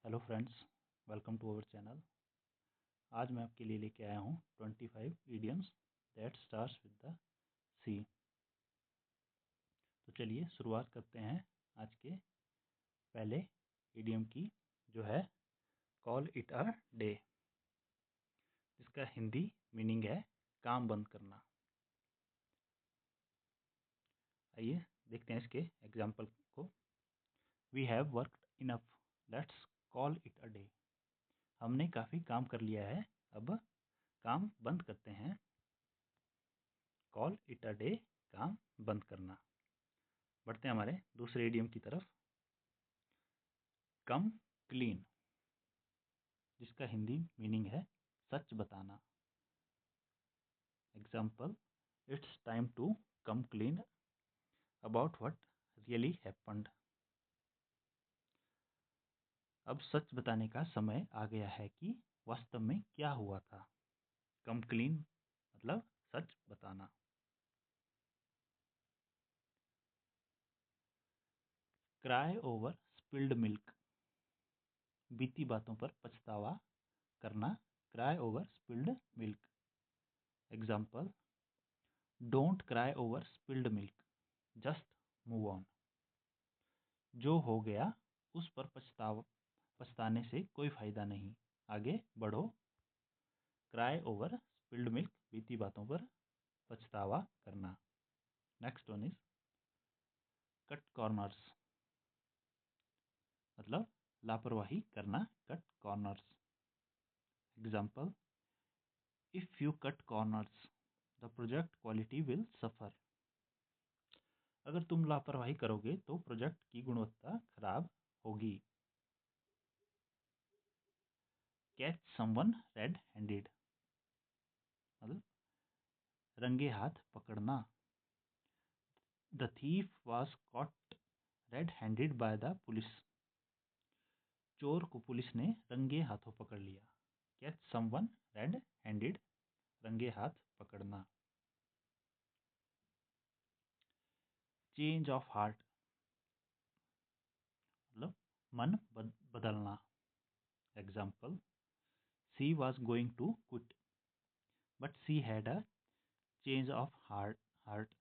Hello friends, welcome to our channel. आज मैं आपके लिए लेके आया हूँ 25 idioms that starts with the C. तो चलिए शुरुआत करते हैं आज के पहले इडियम की, जो है कॉल इट अ डे। इसका हिंदी मीनिंग है काम बंद करना। आइए देखते हैं इसके एग्जाम्पल को। We have worked enough, let's call it a day. हमने काफ़ी काम कर लिया है, अब काम बंद करते हैं। कॉल इट अ डे, काम बंद करना। बढ़ते हैं हमारे दूसरे इडियम की तरफ। कम क्लीन, जिसका हिंदी मीनिंग है सच बताना। Example, it's time to come clean about what really happened. अब सच बताने का समय आ गया है कि वास्तव में क्या हुआ था। कम क्लीन मतलब सच बताना। क्राई ओवर स्पिल्ड मिल्क, बीती बातों पर पछतावा करना। Cry over spilled milk. Example, don't cry over spilled milk, just move on. जो हो गया उस पर पछताने से कोई फायदा नहीं, आगे बढ़ो। क्राई ओवर स्पिल्ड मिल्क, बीती बातों पर पछतावा करना। Next one is cut corners, मतलब लापरवाही करना। Cut corners. Example, if you cut corners the project quality will suffer. अगर तुम लापरवाही करोगे तो प्रोजेक्ट की गुणवत्ता खराब होगी। कैच समवन रेड हैंडेड, मतलब रंगे हाथ पकड़ना। The thief was caught red handed by the police. चोर को पुलिस ने रंगे हाथों पकड़ लिया। कैच समवन रेड हैंडेड, रंगे हाथ पकड़ना। चेंज ऑफ हार्ट, मतलब मन बदलना। Example, she was going to quit but she had a change of heart.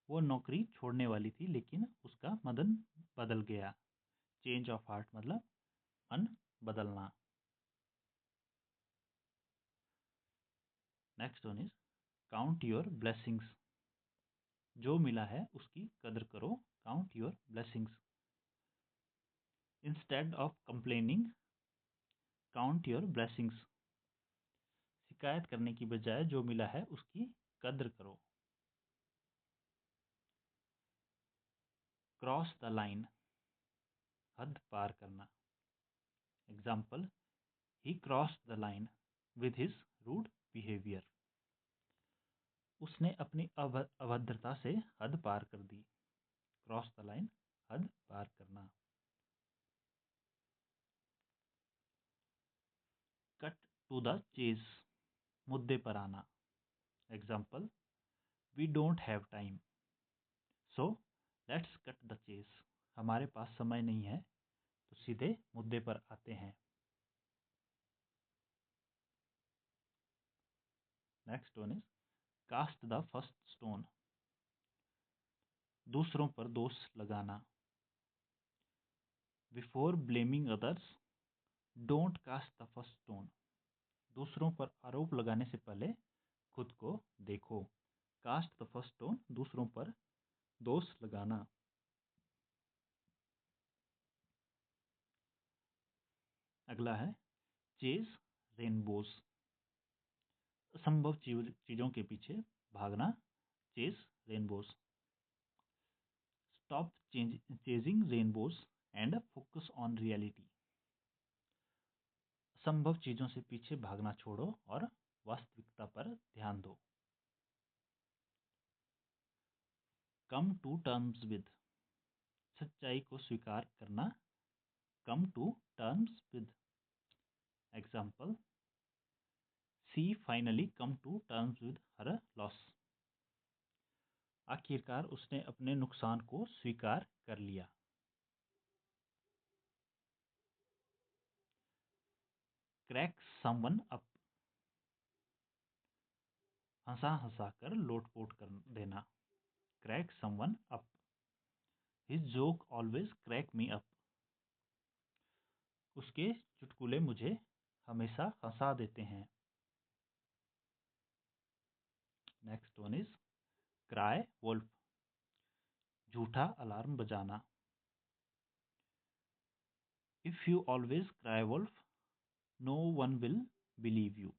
वो नौकरी छोड़ने वाली थी लेकिन उसका मन बदल गया। चेंज ऑफ हार्ट मतलब मन बदलना। Next one is count your blessings. जो मिला है उसकी कदर करो। Count your blessings. Instead of complaining, count your blessings. शिकायत करने की बजाय जो मिला है उसकी कद्र करो। क्रॉस द लाइन, हद पार करना। Example, he cross the line with his rude behaviour. उसने अपनी अभद्रता से हद पार कर दी। क्रॉस द लाइन, हद पार करना। कट टू द चेज, मुद्दे पर आना। Example, we don't have time so let's cut the chase. हमारे पास समय नहीं है तो सीधे मुद्दे पर आते हैं। Next one is cast the first stone, दूसरों पर दोष लगाना। Before blaming others don't cast the first stone. दूसरों पर आरोप लगाने से पहले खुद को देखो। कास्ट द फर्स्ट स्टोन, दूसरों पर दोष लगाना। अगला है चेज रेनबोज, असंभव चीजों के पीछे भागना। Chase rainbows. Stop chasing rainbows and focus on reality. असंभव चीजों से पीछे भागना छोड़ो और वास्तविकता पर ध्यान दो। कम टू टर्म्स विद, सच्चाई को स्वीकार करना। Come to terms with. Example, she finally come to terms with her loss. आखिरकार उसने अपने नुकसान को स्वीकार कर लिया। क्रैक समवन अप, हंसा हंसा कर लोटपोट कर देना। Crack someone up, his joke always crack me up, उसके चुटकुले मुझे हमेशा हंसा देते हैं। Next one is cry wolf, झूठा अलार्म बजाना। If you always cry wolf, no one will believe you.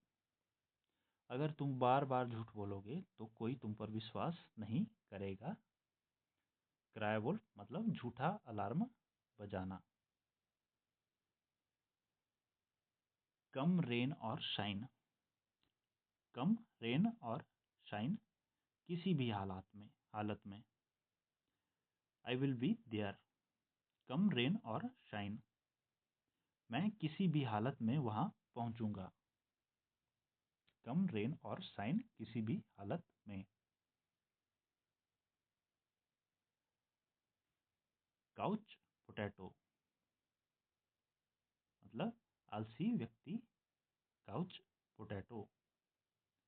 अगर तुम बार बार झूठ बोलोगे तो कोई तुम पर विश्वास नहीं करेगा। क्राई वुल्फ मतलब झूठा अलार्म बजाना। Come rain or shine, come rain or shine, किसी भी हालत में। I will be there, come rain or shine, मैं किसी भी हालत में वहां पहुंचूंगा। कम रेन और शाइन, किसी भी हालत में। काउच पोटैटो मतलब आलसी व्यक्ति। Couch potato.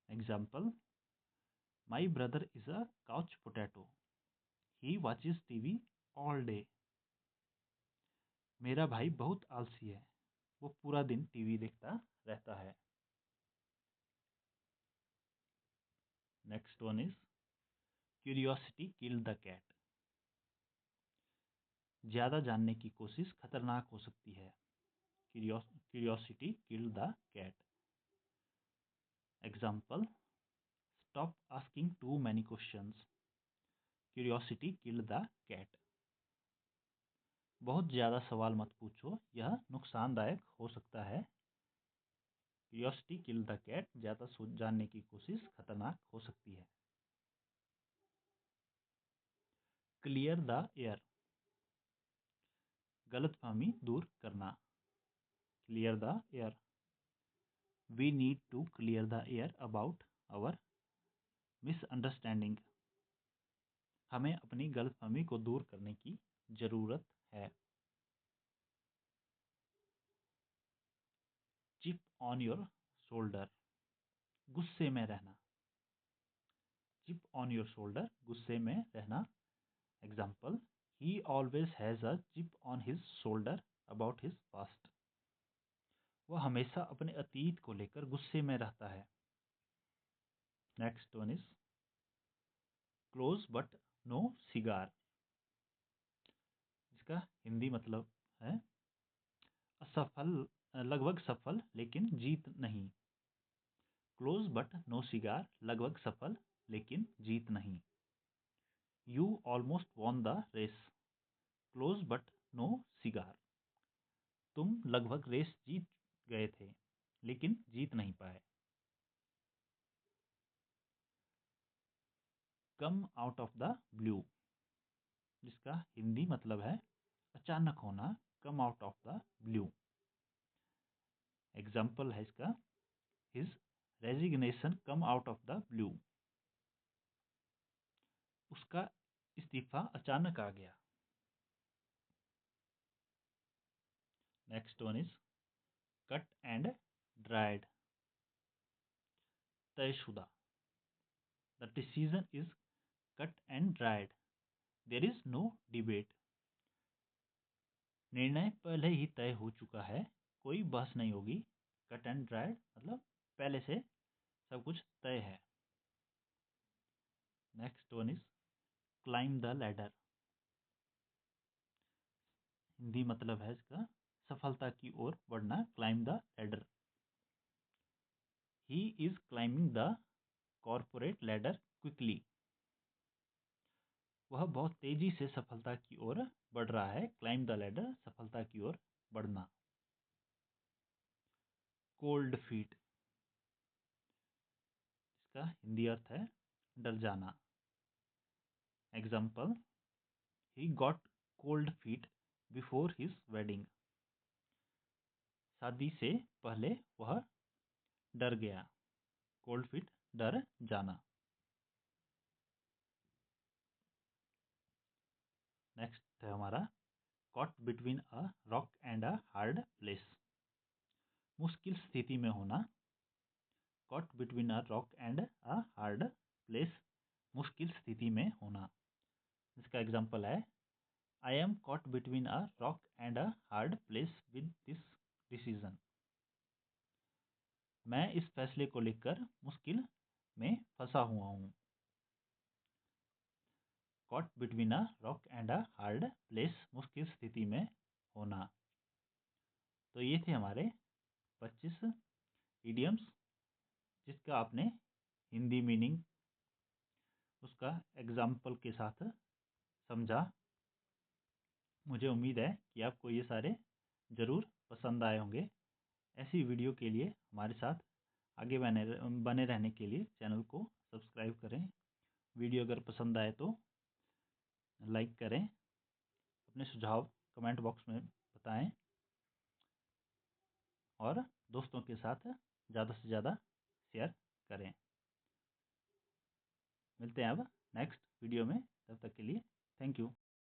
Example, my brother is a couch potato, he watches TV all day. मेरा भाई बहुत आलसी है, वो पूरा दिन टीवी देखता रहता है। Next one is curiosity killed the cat, ज्यादा जानने की कोशिश खतरनाक हो सकती है। Curiosity killed the cat. Example, stop asking too many questions, curiosity killed the cat. बहुत ज्यादा सवाल मत पूछो, यह नुकसानदायक हो सकता है। क्यूरियोसिटी किल्ड द कैट, ज्यादा जानने की कोशिश खतरनाक हो सकती है। क्लियर द एयर, गलतफहमी दूर करना। Clear the air, we need to clear the air about our misunderstanding, हमें अपनी गलतफहमी को दूर करने की जरूरत है। चिप ऑन योर शोल्डर, गुस्से में रहना। चिप ऑन योर शोल्डर, गुस्से में रहना। Example, he always has a chip on his shoulder about his past, वह हमेशा अपने अतीत को लेकर गुस्से में रहता है। Next one is close but no cigar, इसका हिंदी मतलब है असफल, लगभग सफल लेकिन जीत नहीं। क्लोज बट नो सिगार, लगभग सफल लेकिन जीत नहीं। You almost won the race, close but no cigar, तुम लगभग रेस जीत गए थे लेकिन जीत नहीं पाए। Come out of the blue, जिसका हिंदी मतलब है अचानक होना। Come out of the blue. Example है इसका, his resignation come out of the blue, उसका इस्तीफा अचानक आ गया। Next one is cut and dried, तयशुदा। The decision is cut and dried, there is no debate, निर्णय पहले ही तय हो चुका है, कोई बहस नहीं होगी। कट एंड ड्राइड मतलब पहले से सब कुछ तय है। Next one is climb the ladder, Hindi मतलब है इसका सफलता की ओर बढ़ना। Climb the ladder, he is climbing the corporate ladder quickly, वह बहुत तेजी से सफलता की ओर बढ़ रहा है। क्लाइम द लैडर, सफलता की ओर बढ़ना। कोल्ड फीट, इसका हिंदी अर्थ है डर जाना। Example, he got cold feet before his wedding, शादी से पहले वह डर गया। कोल्ड फीट, डर जाना। नेक्स्ट है हमारा caught between a rock and a hard place, मुश्किल स्थिति में होना, caught between a rock and a hard place, मुश्किल स्थिति में होना। इसका एग्जाम्पल है, I am caught between a rock and a hard place with this decision. मैं इस फैसले को लेकर मुश्किल में फंसा हुआ हूँ। Caught between a rock and a hard place, मुश्किल स्थिति में होना। तो ये थे हमारे 25 इडियम्स, जिसका आपने हिंदी मीनिंग उसका एग्जाम्पल के साथ समझा। मुझे उम्मीद है कि आपको ये सारे ज़रूर पसंद आए होंगे। ऐसी वीडियो के लिए हमारे साथ आगे बने रहने के लिए चैनल को सब्सक्राइब करें। वीडियो अगर पसंद आए तो लाइक करें, अपने सुझाव कमेंट बॉक्स में बताएं और दोस्तों के साथ ज़्यादा से ज़्यादा शेयर करें। मिलते हैं अब नेक्स्ट वीडियो में, तब तक के लिए थैंक यू।